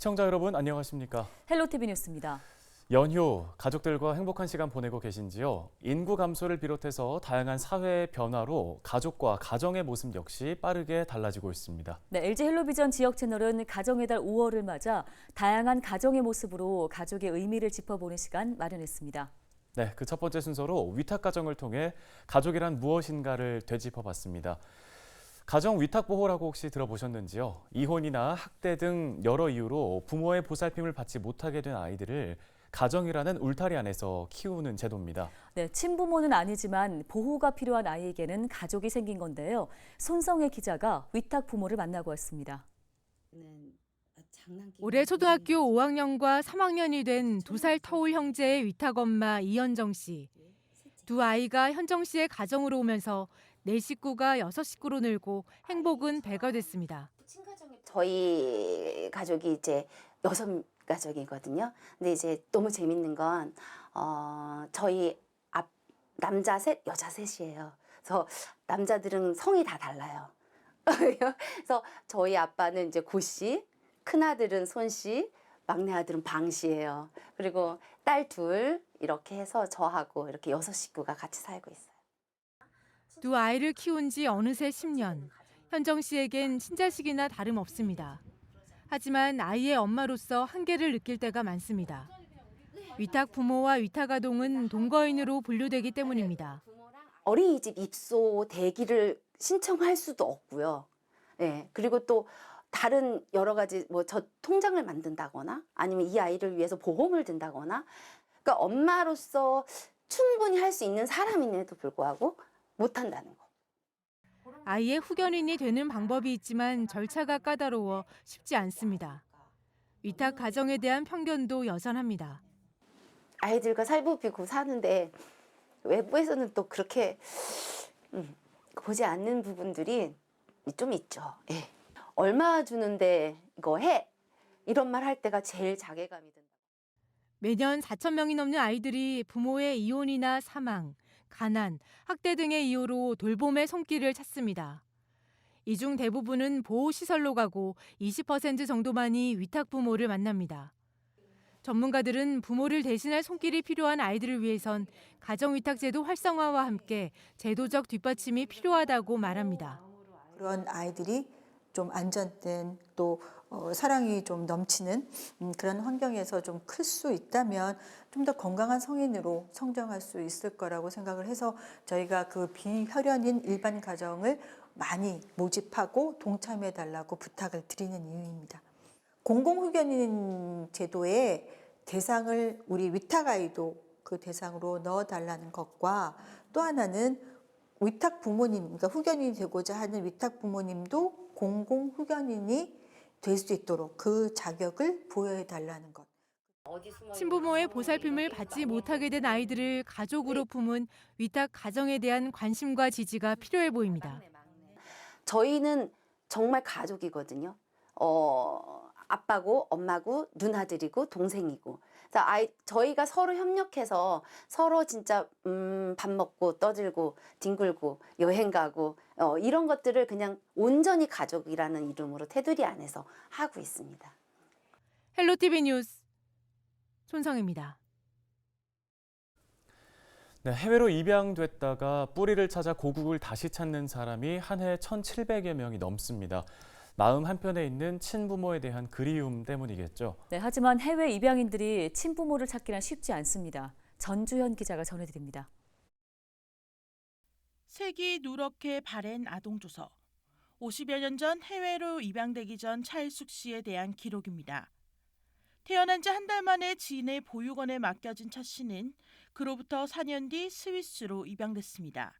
시청자 여러분 안녕하십니까? 헬로티비 뉴스입니다. 연휴 가족들과 행복한 시간 보내고 계신지요? 인구 감소를 비롯해서 다양한 사회의 변화로 가족과 가정의 모습 역시 빠르게 달라지고 있습니다. 네, LG 헬로비전 지역 채널은 가정의 달 5월을 맞아 다양한 가정의 모습으로 가족의 의미를 짚어보는 시간 마련했습니다. 네, 그 첫 번째 순서로 위탁 가정을 통해 가족이란 무엇인가를 되짚어봤습니다. 가정 위탁 보호라고 혹시 들어보셨는지요? 이혼이나 학대 등 여러 이유로 부모의 보살핌을 받지 못하게 된 아이들을 가정이라는 울타리 안에서 키우는 제도입니다. 네, 친부모는 아니지만 보호가 필요한 아이에게는 가족이 생긴 건데요. 손성혜 기자가 위탁 부모를 만나고 왔습니다. 올해 초등학교 5학년과 3학년이 된 2살 터울 형제의 위탁 엄마 이현정 씨. 두 아이가 현정 씨의 가정으로 오면서 네 식구가 6식구로 늘고 행복은 배가 됐습니다. 저희 가족이 이제 6가족이거든요. 근데 이제 너무 재밌는 건 저희 남자 셋, 여자 셋이에요. 그래서 남자들은 성이 다 달라요. 그래서 저희 아빠는 이제 고 씨, 큰 아들은 손 씨, 막내 아들은 방 씨예요. 그리고 딸 둘 이렇게 해서 저하고 이렇게 6식구가 같이 살고 있어요. 두 아이를 키운 지 어느새 10년. 현정 씨에겐 친자식이나 다름없습니다. 하지만 아이의 엄마로서 한계를 느낄 때가 많습니다. 위탁 부모와 위탁 아동은 동거인으로 분류되기 때문입니다. 어린이집 입소 대기를 신청할 수도 없고요. 네, 그리고 또 다른 여러 가지 뭐 저 통장을 만든다거나 아니면 이 아이를 위해서 보험을 든다거나 그러니까 엄마로서 충분히 할 수 있는 사람임에도 불구하고 못한다는 거. 아이의 후견인이 되는 방법이 있지만 절차가 까다로워 쉽지 않습니다. 위탁 가정에 대한 편견도 여전합니다. 아이들과 살부비고 사는데 외부에서는 또 그렇게 보지 않는 부분들이 좀 있죠. 예. 얼마 주는데 이거 해? 이런 말 할 때가 제일 자괴감이 든다. 매년 4천 명이 넘는 아이들이 부모의 이혼이나 사망, 가난, 학대 등의 이유로 돌봄의 손길을 찾습니다. 이 중 대부분은 보호시설로 가고 20% 정도만이 위탁 부모를 만납니다. 전문가들은 부모를 대신할 손길이 필요한 아이들을 위해선 가정위탁제도 활성화와 함께 제도적 뒷받침이 필요하다고 말합니다. 그런 아이들이 좀 안전된 또 사랑이 좀 넘치는 그런 환경에서 좀 클 수 있다면 좀 더 건강한 성인으로 성장할 수 있을 거라고 생각을 해서 저희가 그 비혈연인 일반 가정을 많이 모집하고 동참해 달라고 부탁을 드리는 이유입니다. 공공후견인 제도의 대상을 우리 위탁아이도 그 대상으로 넣어달라는 것과 또 하나는 위탁 부모님, 그러니까 후견인이 되고자 하는 위탁 부모님도 공공후견인이 될 수 있도록 그 자격을 부여해달라는 것. 친부모의 보살핌을 받지 못하게 된 아이들을 가족으로 품은 위탁 가정에 대한 관심과 지지가 필요해 보입니다. 저희는 정말 가족이거든요. 아빠고 엄마고 누나들이고 동생이고. 그래서 저희가 서로 협력해서 서로 진짜 밥 먹고 떠들고 뒹굴고 여행 가고 이런 것들을 그냥 온전히 가족이라는 이름으로 테두리 안에서 하고 있습니다. 헬로티비 뉴스 손성혜입니다. 네, 해외로 입양됐다가 뿌리를 찾아 고국을 다시 찾는 사람이 한 해 1,700여 명이 넘습니다. 마음 한편에 있는 친부모에 대한 그리움 때문이겠죠. 네, 하지만 해외 입양인들이 친부모를 찾기란 쉽지 않습니다. 전주현 기자가 전해드립니다. 색이 누렇게 바랜 아동조서. 50여 년 전 해외로 입양되기 전 차일숙 씨에 대한 기록입니다. 태어난 지 한 달 만에 지인의 보육원에 맡겨진 차 씨는 그로부터 4년 뒤 스위스로 입양됐습니다.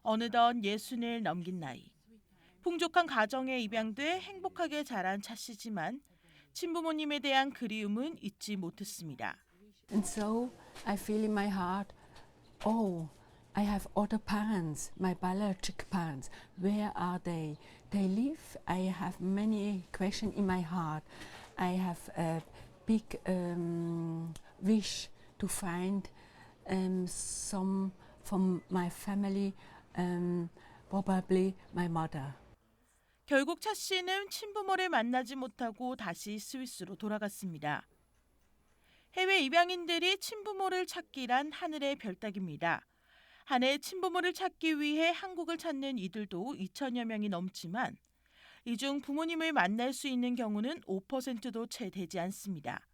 어느덧 60을 넘긴 나이. 풍족한 가정에 입양돼 행복하게 자란 차 씨지만 친부모님에 대한 그리움은 잊지 못했습니다. And so I feel in my heart, oh, I have other parents, my biological parents. Where are they? They live. I have many questions in my heart. I have a big wish to find some from my family, probably my mother. 결국 차 씨는 친부모를 만나지 못하고 다시 스위스로 돌아갔습니다. 해외 입양인들이 친부모를 찾기란 하늘의 별따기입니다. 한 해 친부모를 찾기 위해 한국을 찾는 이들도 2천여 명이 넘지만 이 중 부모님을 만날 수 있는 경우는 5%도 채 되지 않습니다.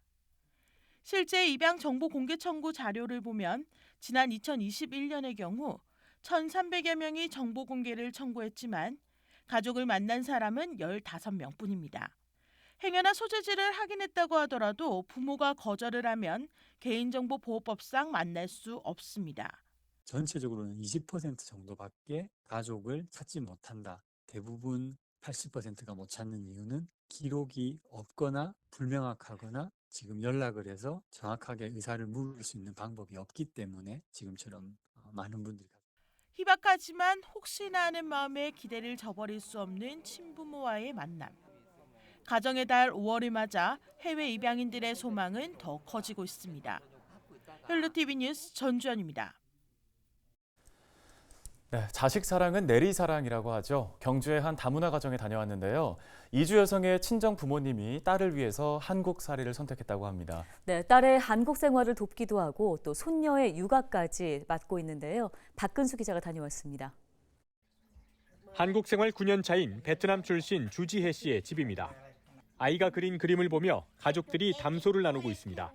실제 입양 정보 공개 청구 자료를 보면 지난 2021년의 경우 1,300여 명이 정보 공개를 청구했지만 가족을 만난 사람은 15명뿐입니다. 행여나 소재지를 확인했다고 하더라도 부모가 거절을 하면 개인정보보호법상 만날 수 없습니다. 전체적으로는 20% 정도밖에 가족을 찾지 못한다. 대부분 80%가 못 찾는 이유는 기록이 없거나 불명확하거나 지금 연락을 해서 정확하게 의사를 물을 수 있는 방법이 없기 때문에 지금처럼 많은 분들이 희박하지만 혹시나 하는 마음에 기대를 저버릴 수 없는 친부모와의 만남. 가정의 달 5월을 맞아 해외 입양인들의 소망은 더 커지고 있습니다. 헬로티비 뉴스 전주현입니다. 네, 자식 사랑은 내리 사랑이라고 하죠. 경주의 한 다문화 가정에 다녀왔는데요. 이주 여성의 친정 부모님이 딸을 위해서 한국살이를 선택했다고 합니다. 네, 딸의 한국 생활을 돕기도 하고 또 손녀의 육아까지 맡고 있는데요. 박근수 기자가 다녀왔습니다. 한국 생활 9년 차인 베트남 출신 주지혜 씨의 집입니다. 아이가 그린 그림을 보며 가족들이 담소를 나누고 있습니다.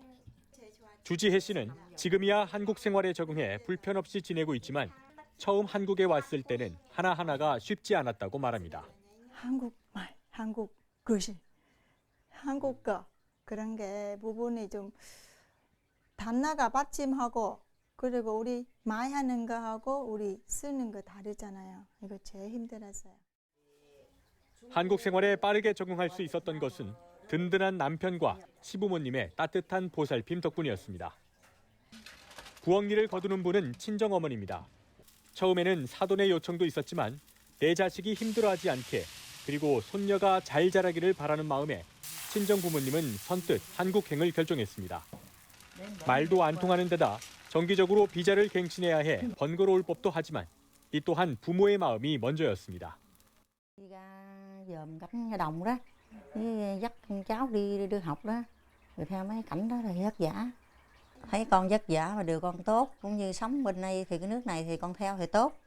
주지혜 씨는 지금이야 한국 생활에 적응해 불편 없이 지내고 있지만 처음 한국에 왔을 때는 하나하나가 쉽지 않았다고 말합니다. 한국말, 한국 글씨, 한국어 그런 게 부분이 좀 단어가 받침하고 그리고 우리 말하는 거하고 우리 쓰는 거 다르잖아요. 이거 제일 힘들었어요. 한국 생활에 빠르게 적응할 수 있었던 것은 든든한 남편과 시부모님의 따뜻한 보살핌 덕분이었습니다. 부엌일을 거두는 분은 친정어머니입니다. 처음에는 사돈의 요청도 있었지만 내 자식이 힘들어하지 않게 그리고 손녀가 잘 자라기를 바라는 마음에 친정 부모님은 선뜻 한국행을 결정했습니다. 말도 안 통하는 데다 정기적으로 비자를 갱신해야 해 번거로울 법도 ha지만 이 또한 부모의 마음이 먼저였습니다. dòm cánh đồng đó, dắt con cháu đi đưa học đó, rồi theo mấy cảnh đó thì vất vả. Thấy con vất vả mà điều con tốt, cũng như sống bên đây thì cái nước này thì con theo thì tốt.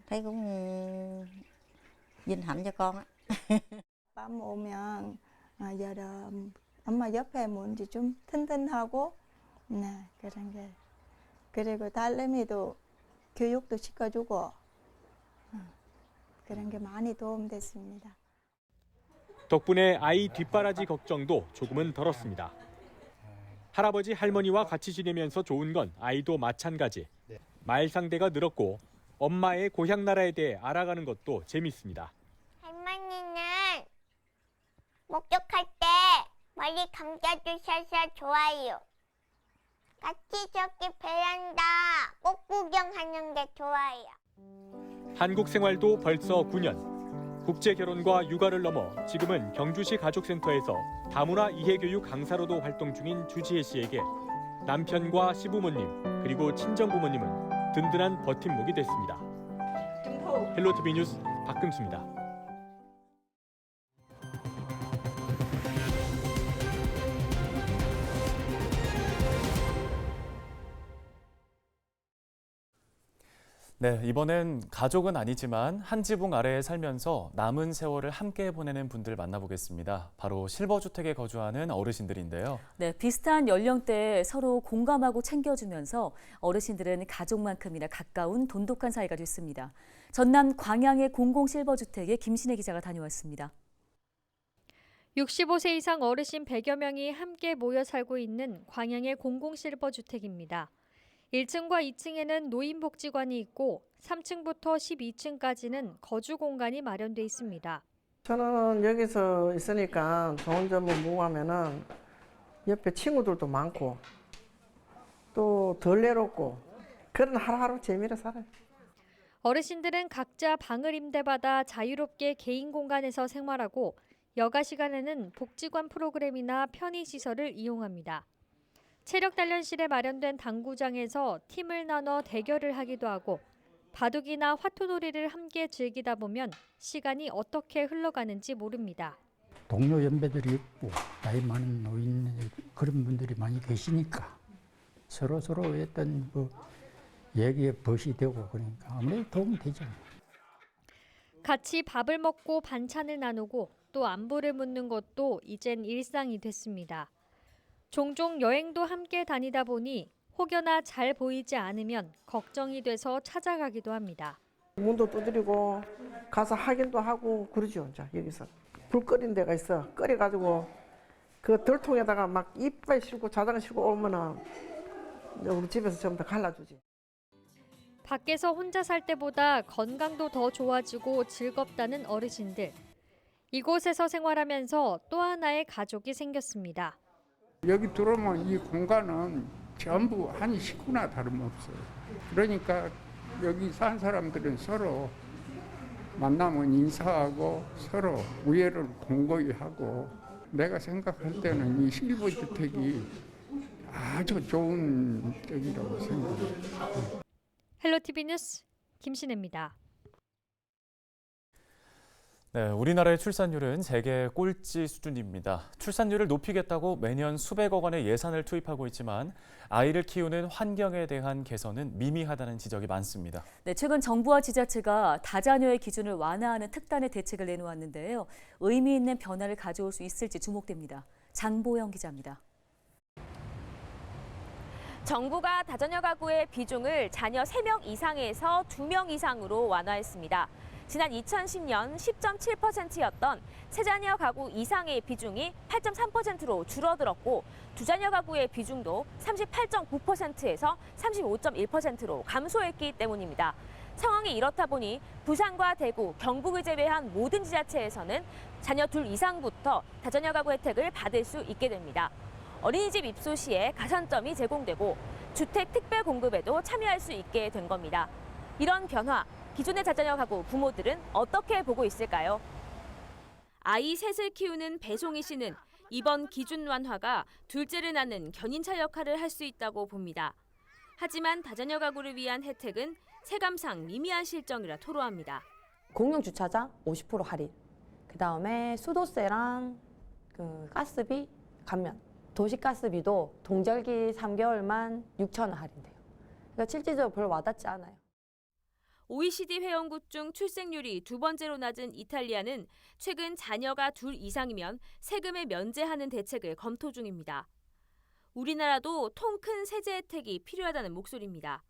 Thấy cũng vinh hạnh cho con á. 밤 오면 여름 엄마 옆에 뭔지 좀 튼튼하고 네 그런 게 그리고 딸내미도 교육도 시켜주고 그런 게 많이 도움됐습니다. 덕분에 아이 뒷바라지 걱정도 조금은 덜었습니다. 할아버지 할머니와 같이 지내면서 좋은 건 아이도 마찬가지. 말 상대가 늘었고 엄마의 고향 나라에 대해 알아가는 것도 재밌습니다. 할머니는 목욕할 때 머리 감겨주셔서 좋아요. 같이 저기 베란다 꽃 구경하는 게 좋아요. 한국 생활도 벌써 9년. 국제 결혼과 육아를 넘어 지금은 경주시 가족센터에서 다문화 이해교육 강사로도 활동 중인 주지혜 씨에게 남편과 시부모님 그리고 친정부모님은 든든한 버팀목이 됐습니다. 헬로티비 뉴스 박금수입니다. 네, 이번엔 가족은 아니지만 한 지붕 아래에 살면서 남은 세월을 함께 보내는 분들 만나보겠습니다. 바로 실버주택에 거주하는 어르신들인데요. 네, 비슷한 연령대에 서로 공감하고 챙겨주면서 어르신들은 가족만큼이나 가까운 돈독한 사이가 됐습니다. 전남 광양의 공공실버주택에 김신혜 기자가 다녀왔습니다. 65세 이상 어르신 100여 명이 함께 모여 살고 있는 광양의 공공실버주택입니다. 1층과 2층에는 노인복지관이 있고 3층부터 12층까지는 거주 공간이 마련돼 있습니다. 저는 여기서 있으니까 좋은 점은 뭐 하면은 옆에 친구들도 많고 또 덜 외롭고 그런 하루하루 재미로 살아요. 어르신들은 각자 방을 임대받아 자유롭게 개인 공간에서 생활하고 여가 시간에는 복지관 프로그램이나 편의시설을 이용합니다. 체력 단련실에 마련된 당구장에서 팀을 나눠 대결을 하기도 하고 바둑이나 화투놀이를 함께 즐기다 보면 시간이 어떻게 흘러가는지 모릅니다. 동료 연배들이 있고 나이 많은 노인 그런 분들이 많이 계시니까 서로 어떤 얘기에 벗이 되고 그러니까 아무래도 도움이 되죠. 같이 밥을 먹고 반찬을 나누고 또 안부를 묻는 것도 이젠 일상이 됐습니다. 종종 여행도 함께 다니다 보니 혹여나 잘 보이지 않으면 걱정이 돼서 찾아가기도 합니다. 문도 두드리고 가서 확인도 하고 그러죠. 이제 여기서 불 끓인 데가 있어. 끓여가지고 그 덜통에다가 막 이빨 싣고 자장 싣고 오면은 우리 집에서 전부 다 갈라주지. 밖에서 혼자 살 때보다 건강도 더 좋아지고 즐겁다는 어르신들. 이곳에서 생활하면서 또 하나의 가족이 생겼습니다. 여기 들어오면 이 공간은 전부 한 식구나 다름없어요. 그러니까 여기 산 사람들은 서로 만나면 인사하고 서로 우애를 공고히 하고 내가 생각할 때는 이 실버주택이 아주 좋은 적이라고 생각해요. 헬로티비 뉴스 김신혜입니다. 네, 우리나라의 출산율은 세계 꼴찌 수준입니다. 출산율을 높이겠다고 매년 수백억 원의 예산을 투입하고 있지만 아이를 키우는 환경에 대한 개선은 미미하다는 지적이 많습니다. 네, 최근 정부와 지자체가 다자녀의 기준을 완화하는 특단의 대책을 내놓았는데요. 의미 있는 변화를 가져올 수 있을지 주목됩니다. 장보영 기자입니다. 정부가 다자녀 가구의 비중을 자녀 3명 이상에서 2명 이상으로 완화했습니다. 지난 2010년 10.7%였던 세자녀 가구 이상의 비중이 8.3%로 줄어들었고 두자녀 가구의 비중도 38.9%에서 35.1%로 감소했기 때문입니다. 상황이 이렇다 보니 부산과 대구, 경북을 제외한 모든 지자체에서는 자녀 2 이상부터 다자녀 가구 혜택을 받을 수 있게 됩니다. 어린이집 입소 시에 가산점이 제공되고 주택 특별 공급에도 참여할 수 있게 된 겁니다. 이런 변화, 기존의 다자녀 가구 부모들은 어떻게 보고 있을까요? 아이 셋을 키우는 배송희 씨는 이번 기준 완화가 둘째를 낳는 견인차 역할을 할 수 있다고 봅니다. 하지만 다자녀 가구를 위한 혜택은 세감상 미미한 실정이라 토로합니다. 공용 주차장 50% 할인, 그다음에 수도세랑 가스비 감면, 도시가스비도 동절기 3개월만 6,000원 할인돼요. 그러니까 실질적으로 별로 와닿지 않아요. OECD 회원국 중 출생률이 2번째로 낮은 이탈리아는 최근 자녀가 2 이상이면 세금을 면제하는 대책을 검토 중입니다. 우리나라도 통 큰 세제 혜택이 필요하다는 목소리입니다.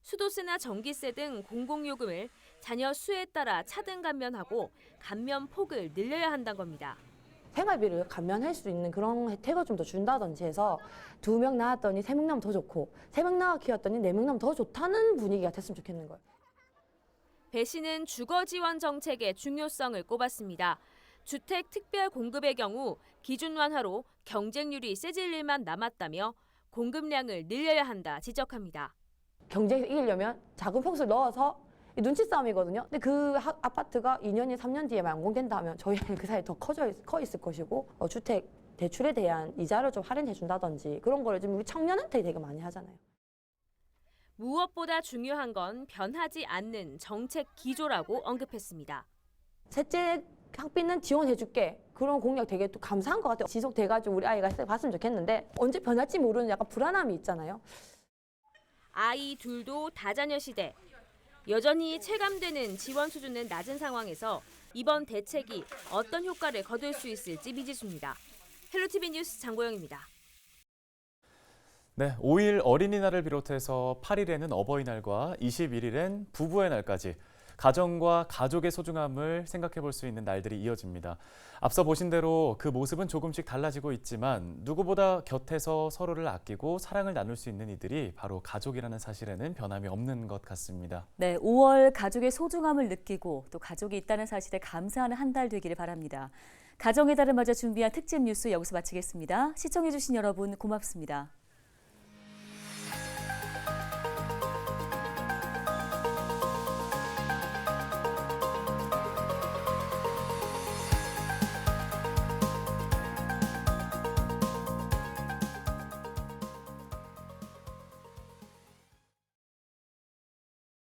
수도세나 전기세 등 공공요금을 자녀 수에 따라 차등 감면하고 감면 폭을 늘려야 한다는 겁니다. 생활비를 감면할 수 있는 그런 혜택을 좀 더 준다든지 해서 2명 낳았더니 3명 낳으면 더 좋고 3명 낳아 키웠더니 4명 낳으면 더 좋다는 분위기가 됐으면 좋겠는 거예요. 배 씨는 주거 지원 정책의 중요성을 꼽았습니다. 주택 특별 공급의 경우 기준 완화로 경쟁률이 세질 일만 남았다며 공급량을 늘려야 한다 지적합니다. 경쟁에서 이기려면 작은 평수를 넣어서 눈치 싸움이거든요. 근데 그 아파트가 2년이 3년 뒤에 완공된다면 저희는 그 사이에 더 커 있을 것이고 주택 대출에 대한 이자를 좀 할인해 준다든지 그런 거를 좀 우리 청년한테 되게 많이 하잖아요. 무엇보다 중요한 건 변하지 않는 정책 기조라고 언급했습니다. 셋째 학비는 지원해줄게. 그런 공약 되게 또 감사한 것 같아요. 지속돼가지고 우리 아이가 봤으면 좋겠는데 언제 변할지 모르는 약간 불안함이 있잖아요. 아이 둘도 다자녀 시대. 여전히 체감되는 지원 수준은 낮은 상황에서 이번 대책이 어떤 효과를 거둘 수 있을지 미지수입니다. 헬로티비 뉴스 장보영입니다. 네, 5일 어린이날을 비롯해서 8일에는 어버이날과 21일엔 부부의 날까지 가정과 가족의 소중함을 생각해 볼 수 있는 날들이 이어집니다. 앞서 보신 대로 그 모습은 조금씩 달라지고 있지만 누구보다 곁에서 서로를 아끼고 사랑을 나눌 수 있는 이들이 바로 가족이라는 사실에는 변함이 없는 것 같습니다. 네, 5월 가족의 소중함을 느끼고 또 가족이 있다는 사실에 감사하는 한 달 되기를 바랍니다. 가정의 달을 맞아 준비한 특집 뉴스 여기서 마치겠습니다. 시청해주신 여러분 고맙습니다.